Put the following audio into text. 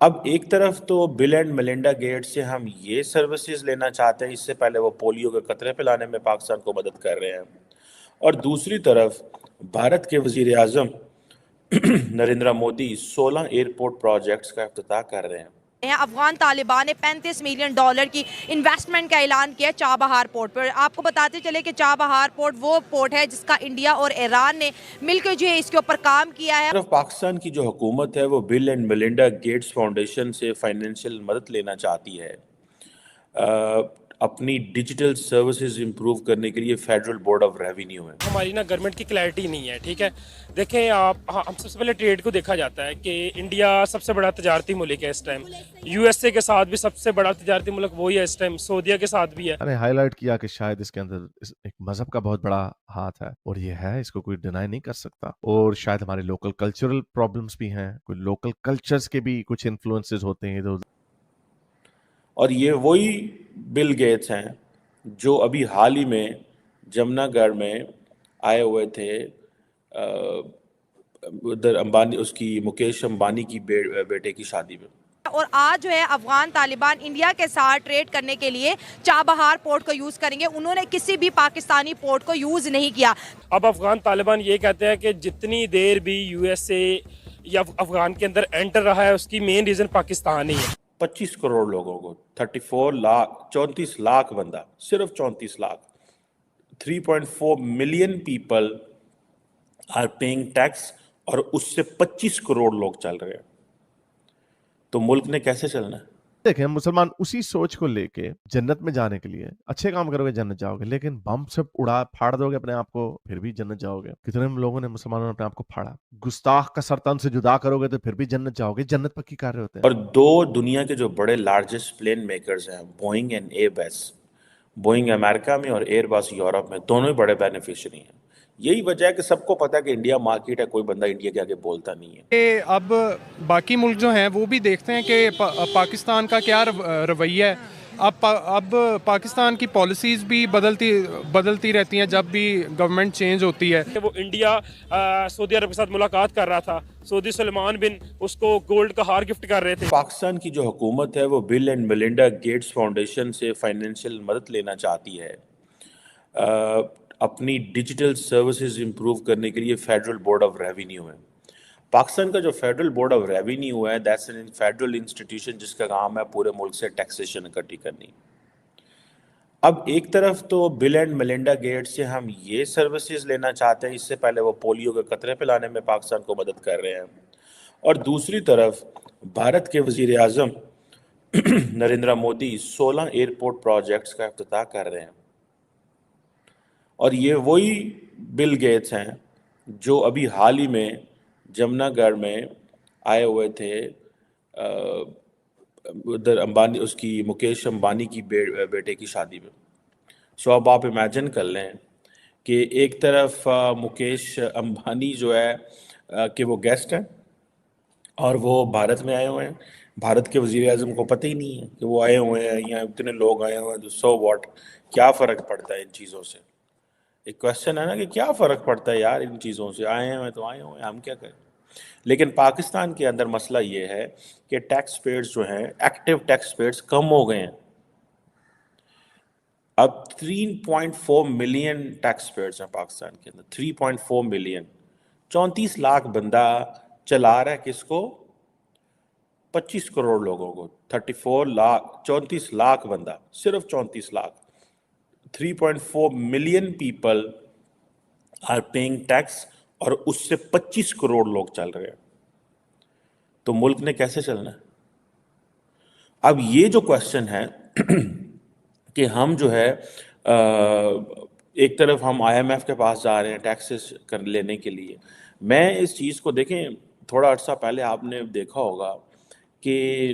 اب ایک طرف تو بل اینڈ میلنڈا گیٹس سے ہم یہ سروسز لینا چاہتے ہیں، اس سے پہلے وہ پولیو کے قطرے پلانے میں پاکستان کو مدد کر رہے ہیں، اور دوسری طرف بھارت کے وزیر اعظم نریندر مودی 16 ایئرپورٹ پروجیکٹس کا افتتاح کر رہے ہیں۔ افغان طالبان نے $35 ملین کی انویسٹمنٹ کا اعلان کیا چابہار پورٹ پر۔ آپ کو بتاتے چلے کہ چابہار پورٹ وہ پورٹ ہے جس کا انڈیا اور ایران نے مل کے جو ہے اس کے اوپر کام کیا ہے۔ صرف پاکستان کی جو حکومت ہے وہ بل اینڈ میلنڈا گیٹس فاؤنڈیشن سے فائنینشیل مدد لینا چاہتی ہے اپنی ڈیجیٹل سروسز امپروو کرنے کے لیے فیڈرل بورڈ آف ریونیو ہے۔ ہماری گورنمنٹ کی کلیئرٹی نہیں ہے، ٹھیک ہے۔ دیکھیں آپ، ہم سب سے پہلے ٹریڈ کو دیکھا جاتا ہے کہ انڈیا سب سے بڑا تجارتی ملک ہے اس ٹائم، یو ایس اے کے ساتھ بھی سب سے بڑا تجارتی ملک وہی ہے اس ٹائم، سعودیہ کے ساتھ بھی ہے۔ میں نے ہائی لائٹ کیا کہ شاید اس کے اندر ایک مذہب کا بہت بڑا ہاتھ ہے، اور یہ ہے، اس کو کوئی ڈینائی نہیں کر سکتا، اور شاید ہمارے لوکل کلچرل پرابلمس بھی ہیں، کوئی لوکل کلچرز کے بھی کچھ انفلوئنسز ہوتے ہیں ادھر۔ اور یہ وہی بل گیٹس ہیں جو ابھی حال ہی میں جمنا گڑھ میں آئے ہوئے تھے ادھر امبانی، اس کی مکیش امبانی کی بیٹے کی شادی میں۔ اور آج جو ہے افغان طالبان انڈیا کے ساتھ ٹریڈ کرنے کے لیے چابہار پورٹ کو یوز کریں گے، انہوں نے کسی بھی پاکستانی پورٹ کو یوز نہیں کیا۔ اب افغان طالبان یہ کہتے ہیں کہ جتنی دیر بھی یو ایس اے یا افغان کے اندر انٹر رہا ہے اس کی مین ریزن پاکستان ہی ہے۔ 25 کروڑ لوگوں کو 34 لاکھ 34 لاکھ بندہ، صرف 34 lakh 3.4 million people are paying tax, اور اس سے 25 کروڑ لوگ چل رہے ہیں، تو ملک نے کیسے چلنا ہے؟ دیکھیں، مسلمان اسی سوچ کو لے کے جنت میں جانے کے لیے اچھے کام کرو گے جنت جاؤ گے، لیکن بم سے اڑا پھاڑ دو گے اپنے آپ کو پھر بھی جنت جاؤ گے۔ کتنے لوگوں نے مسلمانوں نے اپنے آپ کو پھاڑا، گستاخ کا سرطان سے جدا کرو گے تو پھر بھی جنت جاؤ گے، جنت پکی کر رہے ہوتے ہیں۔ اور دو دنیا کے جو بڑے لارجسٹ پلین میکرز ہیں، بوئنگ اینڈ ایئر بس، بوئنگ امریکہ میں اور ایئر بس یورپ میں، دونوں ہی بڑے بینیفیشری ہیں۔ یہی وجہ ہے کہ سب کو پتا ہے کہ انڈیا مارکیٹ ہے، کوئی بندہ انڈیا کے آگے بولتا نہیں ہے۔ کہ اب باقی ملک جو ہیں وہ بھی دیکھتے ہیں کہ پاکستان کا کیا رویہ ہے۔ اب پاکستان کی پالیسیز بھی بدلتی رہتی ہیں جب بھی گورنمنٹ چینج ہوتی ہے۔ وہ انڈیا سعودی عرب کے ساتھ ملاقات کر رہا تھا، سعودی سلمان بن اس کو گولڈ کا ہار گفٹ کر رہے تھے۔ پاکستان کی جو حکومت ہے وہ بل اینڈ میلنڈا گیٹس فاؤنڈیشن سے فائنینشیل مدد لینا چاہتی ہے اپنی ڈیجیٹل سروسز امپروو کرنے کے لیے فیڈرل بورڈ آف ریونیو ہے۔ پاکستان کا جو فیڈرل بورڈ آف ریونیو ہے، دیٹس این فیڈرل انسٹیٹیوشن جس کا کام ہے پورے ملک سے ٹیکسیشن اکٹھی کرنی۔ اب ایک طرف تو بل اینڈ میلنڈا گیٹس سے ہم یہ سروسز لینا چاہتے ہیں، اس سے پہلے وہ پولیو کے قطرے پلانے میں پاکستان کو مدد کر رہے ہیں، اور دوسری طرف بھارت کے وزیر اعظم نریندر مودی 16 ایئرپورٹ پروجیکٹس کا افتتاح کر رہے ہیں، اور یہ وہی بل گیٹس ہیں جو ابھی حال ہی میں جمنا گڑھ میں آئے ہوئے تھے ادھر امبانی، اس کی مکیش امبانی کی بیٹے کی شادی میں۔ سو اب آپ امیجن کر لیں کہ ایک طرف مکیش امبانی جو ہے کہ وہ گیسٹ ہیں اور وہ بھارت میں آئے ہوئے ہیں، بھارت کے وزیر اعظم کو پتہ ہی نہیں ہے کہ وہ آئے ہوئے ہیں، یہاں اتنے لوگ آئے ہوئے ہیں، تو سو واٹ، کیا فرق پڑتا ہے ان چیزوں سے؟ ایک کوشچن ہے نا کہ کیا فرق پڑتا ہے یار ان چیزوں سے، آئے ہوئے تو آئے ہوئے ہیں، ہم کیا کریں؟ لیکن پاکستان کے اندر مسئلہ یہ ہے کہ ٹیکس پیئرز جو ہیں، ایکٹیو ٹیکس پیئرز کم ہو گئے ہیں۔ اب 3.4 ملین ٹیکس پیئرز ہیں پاکستان کے اندر، 3.4 ملین، 34 لاکھ بندہ چلا رہا ہے کس کو؟ 25 کروڑ لوگوں کو، 34 لاکھ بندہ، صرف 34 lakh 3.4 million people are paying tax, اور اس سے 25 کروڑ لوگ چل رہے ہیں، تو ملک نے کیسے چلنا ہے؟ اب یہ جو کوشچن ہے کہ ہم جو ہے ایک طرف ہم آئی ایم ایف کے پاس جا رہے ہیں ٹیکسز کر لینے کے لیے، میں اس چیز کو دیکھیں، تھوڑا عرصہ پہلے آپ نے دیکھا ہوگا کہ